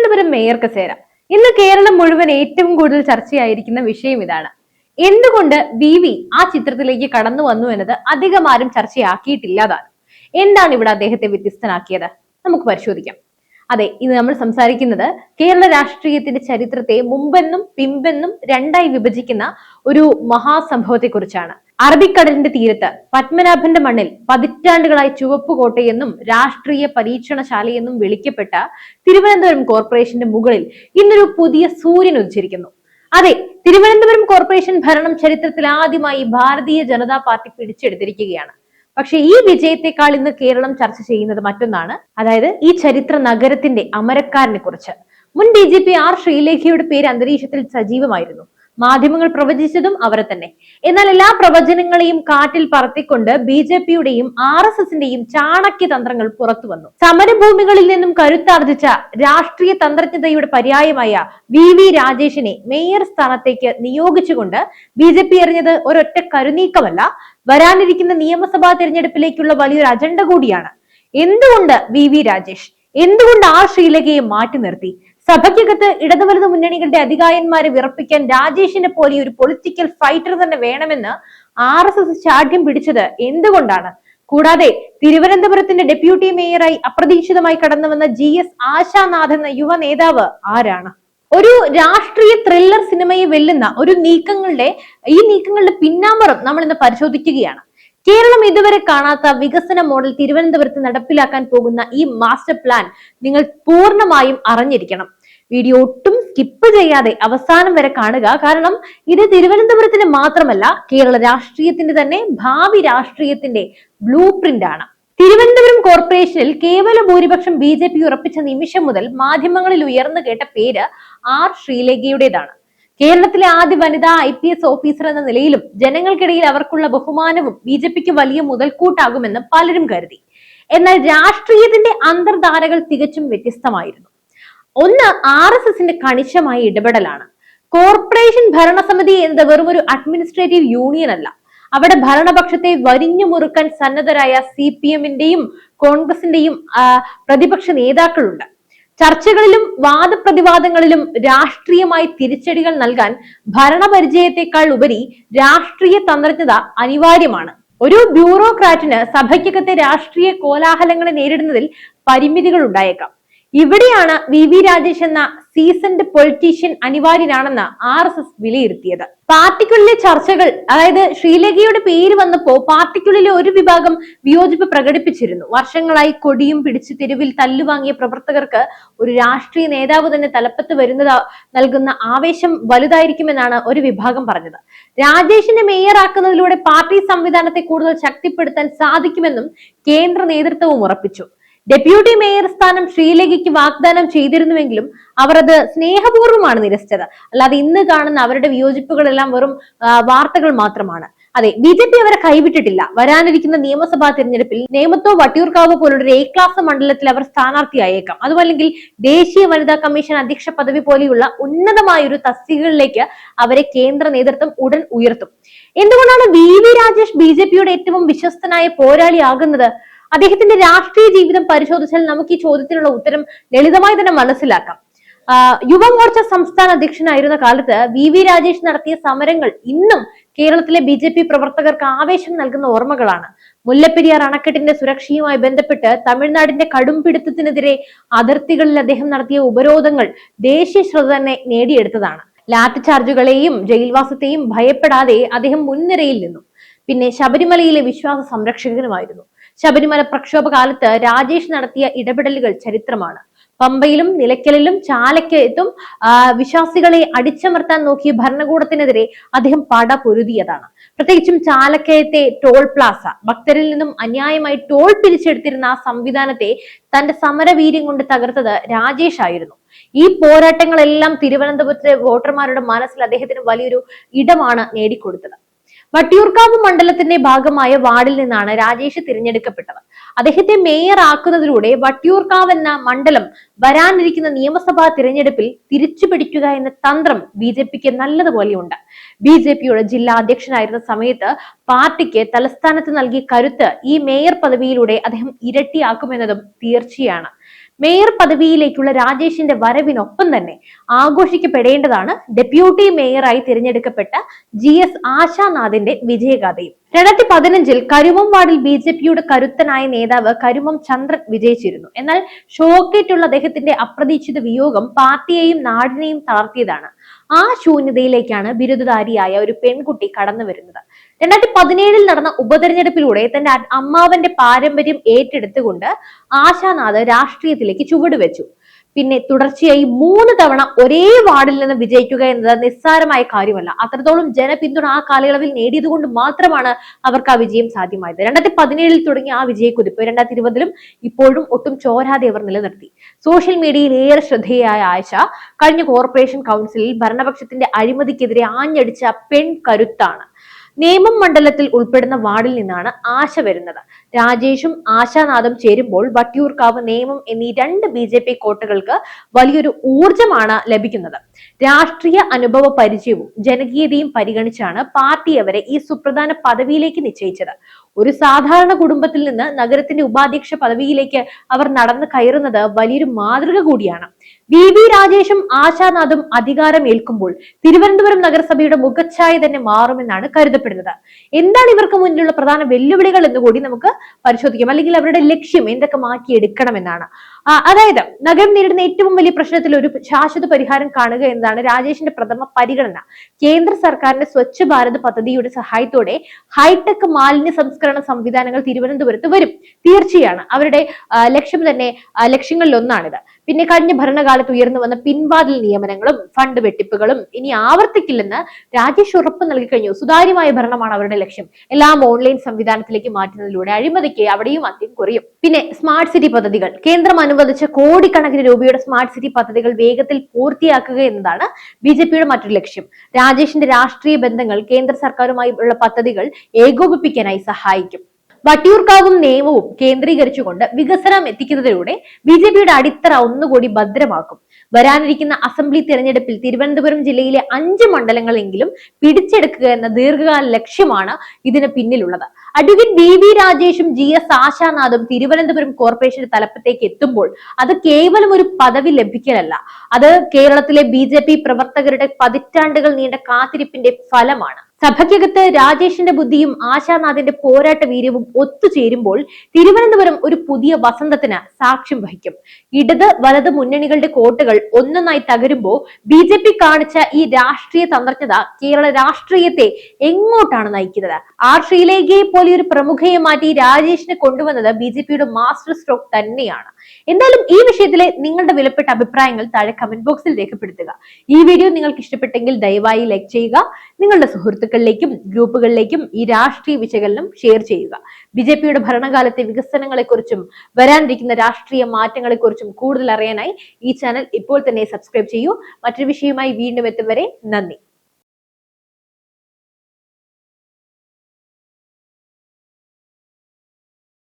Thiruvananthapuram mayor കസേര. ഇന്ന് കേരളം മുഴുവൻ ഏറ്റവും കൂടുതൽ ചർച്ചയായിരിക്കുന്ന വിഷയം ഇതാണ്. എന്തുകൊണ്ട് വി ആ ചിത്രത്തിലേക്ക് കടന്നു വന്നു എന്നത് അധികം ആരും ചർച്ചയാക്കിയിട്ടില്ലാതാണ്. എന്താണ് ഇവിടെ അദ്ദേഹത്തെ വ്യത്യസ്തനാക്കിയത്? നമുക്ക് പരിശോധിക്കാം. അതെ, ഇന്ന് നമ്മൾ സംസാരിക്കുന്നത് കേരള രാഷ്ട്രീയത്തിന്റെ ചരിത്രത്തെ മുമ്പെന്നും പിമ്പെന്നും രണ്ടായി വിഭജിക്കുന്ന ഒരു മഹാസംഭവത്തെ കുറിച്ചാണ്. അറബിക്കടലിന്റെ തീരത്ത് പത്മനാഭന്റെ മണ്ണിൽ പതിറ്റാണ്ടുകളായി ചുവപ്പുകോട്ടയെന്നും രാഷ്ട്രീയ പരീക്ഷണശാലയെന്നും വിളിക്കപ്പെട്ട തിരുവനന്തപുരം കോർപ്പറേഷന്റെ മുകളിൽ ഇന്നൊരു പുതിയ സൂര്യൻ ഉദിച്ചിരിക്കുന്നു. അതെ, തിരുവനന്തപുരം കോർപ്പറേഷൻ ഭരണം ചരിത്രത്തിൽ ആദ്യമായി ഭാരതീയ ജനതാ പാർട്ടി പിടിച്ചെടുത്തിരിക്കുകയാണ്. പക്ഷെ ഈ വിജയത്തെക്കാൾ ഇന്ന് കേരളം ചർച്ച ചെയ്യുന്നത് മറ്റൊന്നാണ്. അതായത് ഈ ചരിത്ര നഗരത്തിന്റെ അമരക്കാരനെ കുറിച്ച്. മുൻ DGP ആർ ശ്രീലേഖയുടെ പേര് അന്തരീക്ഷത്തിൽ സജീവമായിരുന്നു. മാധ്യമങ്ങൾ പ്രവചിച്ചതും അവരെ തന്നെ. എന്നാൽ എല്ലാ പ്രവചനങ്ങളെയും കാറ്റിൽ പറത്തിക്കൊണ്ട് BJPയുടെയും RSSന്റെയും ചാണക്യ തന്ത്രങ്ങൾ പുറത്തു വന്നു. സമരഭൂമികളിൽ നിന്നും കരുത്താർജിച്ച രാഷ്ട്രീയ തന്ത്രജ്ഞതയുടെ പര്യായമായ VV രാജേഷിനെ മേയർ സ്ഥാനത്തേക്ക് നിയോഗിച്ചുകൊണ്ട് BJP എറിഞ്ഞത് ഒരൊറ്റ കരുനീക്കമല്ല, വരാനിരിക്കുന്ന നിയമസഭാ തെരഞ്ഞെടുപ്പിലേക്കുള്ള വലിയൊരു അജണ്ട കൂടിയാണ്. എന്തുകൊണ്ട് VV രാജേഷ്? എന്തുകൊണ്ട് ആർ ശ്രീലേഖയെ മാറ്റി നിർത്തി? സഭയ്ക്കകത്ത് ഇടതുവലത് മുന്നണികളുടെ അധികായന്മാരെ വിറപ്പിക്കാൻ രാജേഷിനെ പോലെ ഒരു പൊളിറ്റിക്കൽ ഫൈറ്റർ തന്നെ വേണമെന്ന് RSS ചാഠ്യം പിടിച്ചത് എന്തുകൊണ്ടാണ്? കൂടാതെ തിരുവനന്തപുരത്തിന്റെ ഡെപ്യൂട്ടി മേയറായി അപ്രതീക്ഷിതമായി കടന്നുവന്ന GS ആശാനാഥ് എന്ന യുവ നേതാവ് ആരാണ്? ഒരു രാഷ്ട്രീയ ത്രില്ലർ സിനിമയെ വെല്ലുന്ന ഒരു നീക്കങ്ങളുടെ പിന്നാമ്പുറം നമ്മൾ ഇന്ന് പരിശോധിക്കുകയാണ്. കേരളം ഇതുവരെ കാണാത്ത വികസന മോഡൽ തിരുവനന്തപുരത്ത് നടപ്പിലാക്കാൻ പോകുന്ന ഈ മാസ്റ്റർ പ്ലാൻ നിങ്ങൾ പൂർണ്ണമായും അറിഞ്ഞിരിക്കണം. വീഡിയോ ഒട്ടും സ്കിപ്പ് ചെയ്യാതെ അവസാനം വരെ കാണുക. കാരണം ഇത് തിരുവനന്തപുരത്തിന് മാത്രമല്ല, കേരള രാഷ്ട്രീയത്തിന്റെ തന്നെ ഭാവി രാഷ്ട്രീയത്തിന്റെ ബ്ലൂ പ്രിന്റ് ആണ്. തിരുവനന്തപുരം കോർപ്പറേഷനിൽ കേവല ഭൂരിപക്ഷം BJP ഉറപ്പിച്ച നിമിഷം മുതൽ മാധ്യമങ്ങളിൽ ഉയർന്നു കേട്ട പേര് ആർ ശ്രീലേഖയുടേതാണ്. കേരളത്തിലെ ആദ്യ വനിതാ IPS ഓഫീസർ എന്ന നിലയിലും ജനങ്ങൾക്കിടയിൽ അവർക്കുള്ള ബഹുമാനവും BJPക്ക് വലിയ മുതൽക്കൂട്ടാകുമെന്ന് പലരും കരുതി. എന്നാൽ രാഷ്ട്രീയത്തിന്റെ അന്തർധാരകൾ തികച്ചും വ്യത്യസ്തമായിരുന്നു. ഒന്ന്, RSSന്റെ കണിശമായ ഇടപെടലാണ്. കോർപ്പറേഷൻ ഭരണസമിതി എന്നത് വെറും ഒരു അഡ്മിനിസ്ട്രേറ്റീവ് യൂണിയൻ അല്ല. അവിടെ ഭരണപക്ഷത്തെ വരിഞ്ഞു മുറുക്കാൻ സന്നദ്ധരായ CPMന്റെയും കോൺഗ്രസിന്റെയും പ്രതിപക്ഷ നേതാക്കളുണ്ട്. ചർച്ചകളിലും വാദപ്രതിവാദങ്ങളിലും രാഷ്ട്രീയമായി തിരിച്ചടികൾ നൽകാൻ ഭരണപരിചയത്തെക്കാൾ ഉപരി രാഷ്ട്രീയ തന്ത്രജ്ഞത അനിവാര്യമാണ്. ഒരു ബ്യൂറോക്രാറ്റിന് സഭയ്ക്കകത്തെ രാഷ്ട്രീയ കോലാഹലങ്ങളെ നേരിടുന്നതിൽ പരിമിതികൾ ഉണ്ടായേക്കാം. ഇവിടെയാണ് VV രാജേഷ് എന്ന സീസൺഡ് പൊളിറ്റീഷ്യൻ അനിവാര്യനാണെന്ന് RSS വിലയിരുത്തിയത്. പാർട്ടിക്കുള്ളിലെ ചർച്ചകൾ, അതായത് ശ്രീലേഖയുടെ പേര് വന്നപ്പോ പാർട്ടിക്കുള്ളിലെ ഒരു വിഭാഗം വിയോജിപ്പ് പ്രകടിപ്പിച്ചിരുന്നു. വർഷങ്ങളായി കൊടിയും പിടിച്ച് തെരുവിൽ തല്ലുവാങ്ങിയ പ്രവർത്തകർക്ക് ഒരു രാഷ്ട്രീയ നേതാവ് തന്നെ തലപ്പത്ത് വരുന്നത് നൽകുന്ന ആവേശം വലുതായിരിക്കുമെന്നാണ് ഒരു വിഭാഗം പറഞ്ഞത്. രാജേഷിനെ മേയറാക്കുന്നതിലൂടെ പാർട്ടി സംവിധാനത്തെ കൂടുതൽ ശക്തിപ്പെടുത്താൻ സാധിക്കുമെന്നും കേന്ദ്ര നേതൃത്വവും ഉറപ്പിച്ചു. ഡെപ്യൂട്ടി മേയർ സ്ഥാനം ശ്രീലേഖയ്ക്ക് വാഗ്ദാനം ചെയ്തിരുന്നുവെങ്കിലും അവർ അത് സ്നേഹപൂർവ്വമാണ് നിരസിച്ചത്. അല്ലാതെ ഇന്ന് കാണുന്ന അവരുടെ വിയോജിപ്പുകളെല്ലാം വെറും വാർത്തകൾ മാത്രമാണ്. അതെ, BJP അവരെ കൈവിട്ടിട്ടില്ല. വരാനിരിക്കുന്ന നിയമസഭാ തിരഞ്ഞെടുപ്പിൽ നേമത്തോ വട്ടിയൂർക്കാവോ പോലുള്ള A ക്ലാസ് മണ്ഡലത്തിൽ അവർ സ്ഥാനാർത്ഥിയായേക്കാം. അതുമല്ലെങ്കിൽ ദേശീയ വനിതാ കമ്മീഷൻ അധ്യക്ഷ പദവി പോലെയുള്ള ഉന്നതമായ ഒരു തസ്തികകളിലേക്ക് അവരെ കേന്ദ്ര നേതൃത്വം ഉടൻ ഉയർത്തും. എന്തുകൊണ്ടാണ് VV രാജേഷ് BJPയുടെ ഏറ്റവും വിശ്വസ്തനായ പോരാളിയാകുന്നത്? അദ്ദേഹത്തിന്റെ രാഷ്ട്രീയ ജീവിതം പരിശോധിച്ചാൽ നമുക്ക് ഈ ചോദ്യത്തിനുള്ള ഉത്തരം ലളിതമായി തന്നെ മനസ്സിലാക്കാം. യുവമോർച്ച സംസ്ഥാന അധ്യക്ഷനായിരുന്ന കാലത്ത് VV രാജേഷ് നടത്തിയ സമരങ്ങൾ ഇന്നും കേരളത്തിലെ BJP പ്രവർത്തകർക്ക് ആവേശം നൽകുന്ന ഓർമ്മകളാണ്. മുല്ലപ്പെരിയാർ അണക്കെട്ടിന്റെ സുരക്ഷയുമായി ബന്ധപ്പെട്ട് തമിഴ്നാടിന്റെ കടും പിടുത്തത്തിനെതിരെ അതിർത്തികളിൽ അദ്ദേഹം നടത്തിയ ഉപരോധങ്ങൾ ദേശീയ ശ്രദ്ധ തന്നെ നേടിയെടുത്തതാണ്. ലാത്തി ചാർജുകളെയും ജയിൽവാസത്തെയും ഭയപ്പെടാതെ അദ്ദേഹം മുൻനിരയിൽ നിന്നു. പിന്നെ ശബരിമലയിലെ വിശ്വാസ സംരക്ഷകനുമായിരുന്നു. ശബരിമല പ്രക്ഷോഭ കാലത്ത് രാജേഷ് നടത്തിയ ഇടപെടലുകൾ ചരിത്രമാണ്. പമ്പയിലും നിലയ്ക്കലിലും ചാലക്കയത്തും വിശ്വാസികളെ അടിച്ചമർത്താൻ നോക്കിയ ഭരണകൂടത്തിനെതിരെ അദ്ദേഹം പട പൊരുതിയതാണ്. പ്രത്യേകിച്ചും ചാലക്കയത്തെ ടോൾ പ്ലാസ, ഭക്തരിൽ നിന്നും അന്യായമായി ടോൾ പിരിച്ചെടുത്തിരുന്ന ആ സംവിധാനത്തെ തന്റെ സമരവീര്യം കൊണ്ട് തകർത്തത് രാജേഷ് ആയിരുന്നു. ഈ പോരാട്ടങ്ങളെല്ലാം തിരുവനന്തപുരത്തെ വോട്ടർമാരുടെ മനസ്സിൽ അദ്ദേഹത്തിന് വലിയൊരു ഇടമാണ് നേടിക്കൊടുത്തത്. വട്ടിയൂർക്കാവ് മണ്ഡലത്തിന്റെ ഭാഗമായ വാർഡിൽ നിന്നാണ് രാജേഷ് തിരഞ്ഞെടുക്കപ്പെട്ടത്. അദ്ദേഹത്തെ മേയർ ആക്കുന്നതിലൂടെ വട്ടിയൂർക്കാവ് എന്ന മണ്ഡലം വരാനിരിക്കുന്ന നിയമസഭാ തിരഞ്ഞെടുപ്പിൽ തിരിച്ചുപിടിക്കുക എന്ന തന്ത്രം BJPക്ക് നല്ലതുപോലെയുണ്ട്. BJPയുടെ ജില്ലാ അധ്യക്ഷനായിരുന്ന സമയത്ത് പാർട്ടിക്ക് തലസ്ഥാനത്ത് നൽകിയ കരുത്ത് ഈ മേയർ പദവിയിലൂടെ അദ്ദേഹം ഇരട്ടിയാക്കുമെന്നതും തീർച്ചയാണ്. മേയർ പദവിയിലേക്കുള്ള രാജേഷിന്റെ വരവിനൊപ്പം തന്നെ ആഘോഷിക്കപ്പെടേണ്ടതാണ് ഡെപ്യൂട്ടി മേയറായി തിരഞ്ഞെടുക്കപ്പെട്ട GS ആശാനാഥിന്റെ വിജയഗാഥയും. 2015 കരുമം വാർഡിൽ BJPയുടെ കരുത്തനായ നേതാവ് കരുമം ചന്ദ്രൻ വിജയിച്ചിരുന്നു. എന്നാൽ ഷോക്കേറ്റുള്ള അദ്ദേഹത്തിന്റെ അപ്രതീക്ഷിത വിയോഗം പാർട്ടിയെയും നാടിനെയും തളർത്തിയതാണ്. ആ ശൂന്യതയിലേക്കാണ് ബിരുദധാരിയായ ഒരു പെൺകുട്ടി കടന്നു വരുന്നത്. 2017 നടന്ന ഉപതെരഞ്ഞെടുപ്പിലൂടെ തന്റെ അമ്മാവന്റെ പാരമ്പര്യം ഏറ്റെടുത്തുകൊണ്ട് ആശാനാഥ് രാഷ്ട്രീയത്തിലേക്ക് ചുവടുവെച്ചു. പിന്നെ തുടർച്ചയായി 3 തവണ ഒരേ വാർഡിൽ നിന്ന് വിജയിക്കുക എന്നത് നിസ്സാരമായ കാര്യമല്ല. അത്രത്തോളം ജനപിന്തുണ ആ കാലയളവിൽ നേടിയത് കൊണ്ട് മാത്രമാണ് അവർക്ക് ആ വിജയം സാധ്യമായത്. 2017 തുടങ്ങിയ ആ വിജയക്കുതിപ്പ് 2020 ഇപ്പോഴും ഒട്ടും ചോരാതെ അവർ നിലനിർത്തി. സോഷ്യൽ മീഡിയയിൽ ഏറെ ശ്രദ്ധേയായ ആയിഷ കഴിഞ്ഞ കോർപ്പറേഷൻ കൗൺസിലിൽ ഭരണപക്ഷത്തിന്റെ അഴിമതിക്കെതിരെ ആഞ്ഞടിച്ച പെൺ കരുത്താണ്. നേമം മണ്ഡലത്തിൽ ഉൾപ്പെടുന്ന വാർഡിൽ നിന്നാണ് ആശ വരുന്നത്. രാജേഷും ആശാനാഥും ചേരുമ്പോൾ വട്ടിയൂർക്കാവ്, നേമം എന്നീ 2 BJP കോട്ടകൾക്ക് വലിയൊരു ഊർജമാണ് ലഭിക്കുന്നത്. രാഷ്ട്രീയ അനുഭവ പരിചയവും ജനകീയതയും പരിഗണിച്ചാണ് പാർട്ടി അവരെ ഈ സുപ്രധാന പദവിയിലേക്ക് നിശ്ചയിച്ചത്. ഒരു സാധാരണ കുടുംബത്തിൽ നിന്ന് നഗരത്തിന്റെ ഉപാധ്യക്ഷ പദവിയിലേക്ക് അവർ നടന്നു കയറുന്നത് വലിയൊരു മാതൃക കൂടിയാണ്. VV രാജേഷും ആശാനാഥും അധികാരം ഏൽക്കുമ്പോൾ തിരുവനന്തപുരം നഗരസഭയുടെ മുഖച്ഛായ തന്നെ മാറുമെന്നാണ് കരുതപ്പെടുന്നത്. എന്താണ് ഇവർക്ക് മുന്നിലുള്ള പ്രധാന വെല്ലുവിളികൾ എന്ന് കൂടി നമുക്ക് പരിശോധിക്കാം. അല്ലെങ്കിൽ അവരുടെ ലക്ഷ്യം എന്തൊക്കെ മാറ്റിയെടുക്കണമെന്നാണ്. അതായത് നഗരം നേരിടുന്ന ഏറ്റവും വലിയ പ്രശ്നത്തിൽ ഒരു ശാശ്വത പരിഹാരം കാണുക എന്നതാണ് രാജേഷിന്റെ പ്രഥമ പരിഗണന. കേന്ദ്ര സർക്കാരിന്റെ സ്വച്ഛ് ഭാരത് പദ്ധതിയുടെ സഹായത്തോടെ ഹൈടെക് മാലിന്യ സംസ്കരണ സംവിധാനങ്ങൾ തിരുവനന്തപുരത്ത് വരും. തീർച്ചയാണ് അവരുടെ ലക്ഷ്യങ്ങളിൽ ഒന്നാണിത്. പിന്നെ കഴിഞ്ഞ ഭരണകാലത്ത് ഉയർന്നു വന്ന പിൻവാതിൽ നിയമനങ്ങളും ഫണ്ട് വെട്ടിപ്പുകളും ഇനി ആവർത്തിക്കില്ലെന്ന് രാജേഷ് ഉറപ്പ് നൽകി കഴിഞ്ഞു. സുതാര്യമായ ഭരണമാണ് അവരുടെ ലക്ഷ്യം. എല്ലാം ഓൺലൈൻ സംവിധാനത്തിലേക്ക് മാറ്റുന്നതിലൂടെ അഴിമതിക്ക് അവിടെയും അന്ത്യം കുറിയും. പിന്നെ സ്മാർട്ട് സിറ്റി പദ്ധതികൾ, കേന്ദ്രം അനുവദിച്ച കോടിക്കണക്കിന് രൂപയുടെ സ്മാർട്ട് സിറ്റി പദ്ധതികൾ വേഗത്തിൽ പൂർത്തിയാക്കുക എന്നതാണ് BJPയുടെ മറ്റൊരു ലക്ഷ്യം. രാജേഷിന്റെ രാഷ്ട്രീയ ബന്ധങ്ങൾ കേന്ദ്ര സർക്കാരുമായി ഉള്ള പദ്ധതികൾ ഏകോപിപ്പിക്കാനായി സഹായിക്കും. വട്ടിയൂർക്കാവും നേമവും കേന്ദ്രീകരിച്ചുകൊണ്ട് വികസനം എത്തിക്കുന്നതിലൂടെ BJPയുടെ അടിത്തറ ഒന്നുകൂടി ഭദ്രമാക്കും. വരാനിരിക്കുന്ന അസംബ്ലി തെരഞ്ഞെടുപ്പിൽ തിരുവനന്തപുരം ജില്ലയിലെ 5 മണ്ഡലങ്ങളെങ്കിലും പിടിച്ചെടുക്കുക എന്ന ദീർഘകാല ലക്ഷ്യമാണ് ഇതിന് പിന്നിലുള്ളത്. അഡ്വക്കേറ്റ് VV രാജേഷും GS ആശാനാഥും തിരുവനന്തപുരം കോർപ്പറേഷന്റെ തലപ്പത്തേക്ക് എത്തുമ്പോൾ അത് കേവലം ഒരു പദവി ലഭിക്കലല്ല, അത് കേരളത്തിലെ BJP പ്രവർത്തകരുടെ പതിറ്റാണ്ടുകൾ നീണ്ട കാത്തിരിപ്പിന്റെ ഫലമാണ്. സഭയ്ക്കകത്ത് രാജേഷിന്റെ ബുദ്ധിയും ആശാനാഥിന്റെ പോരാട്ട വീര്യവും ഒത്തുചേരുമ്പോൾ തിരുവനന്തപുരം ഒരു പുതിയ വസന്തത്തിന് സാക്ഷ്യം വഹിക്കും. ഇടത് വലത് മുന്നണികളുടെ കോട്ടകൾ ഒന്നൊന്നായി തകരുമ്പോൾ BJP കാണിച്ച ഈ രാഷ്ട്രീയ തന്ത്രജ്ഞത കേരള രാഷ്ട്രീയത്തെ എങ്ങോട്ടാണ് നയിക്കുന്നത്? ശ്രീലേഖയെ പോലെ ഒരു പ്രമുഖയെ മാറ്റി രാജേഷിനെ കൊണ്ടുവന്നത് BJPയുടെ മാസ്റ്റർ സ്ട്രോക്ക് തന്നെയാണ്. എന്തായാലും ഈ വിഷയത്തിലെ നിങ്ങളുടെ വിലപ്പെട്ട അഭിപ്രായങ്ങൾ താഴെ കമന്റ് ബോക്സിൽ രേഖപ്പെടുത്തുക. ഈ വീഡിയോ നിങ്ങൾക്ക് ഇഷ്ടപ്പെട്ടെങ്കിൽ ദയവായി ലൈക്ക് ചെയ്യുക. നിങ്ങളുടെ സുഹൃത്തുക്കളിലേക്കും ഗ്രൂപ്പുകളിലേക്കും ഈ രാഷ്ട്രീയ വിശകലനം ഷെയർ ചെയ്യുക. BJPയുടെ ഭരണകാലത്തെ വികസനങ്ങളെക്കുറിച്ചും വരാനിരിക്കുന്ന രാഷ്ട്രീയ മാറ്റങ്ങളെക്കുറിച്ചും കൂടുതൽ അറിയാനായി ഈ ചാനൽ ഇപ്പോൾ തന്നെ സബ്സ്ക്രൈബ് ചെയ്യൂ. മറ്റൊരു വിഷയവുമായി വീണ്ടും എത്തും വരെ നന്ദി.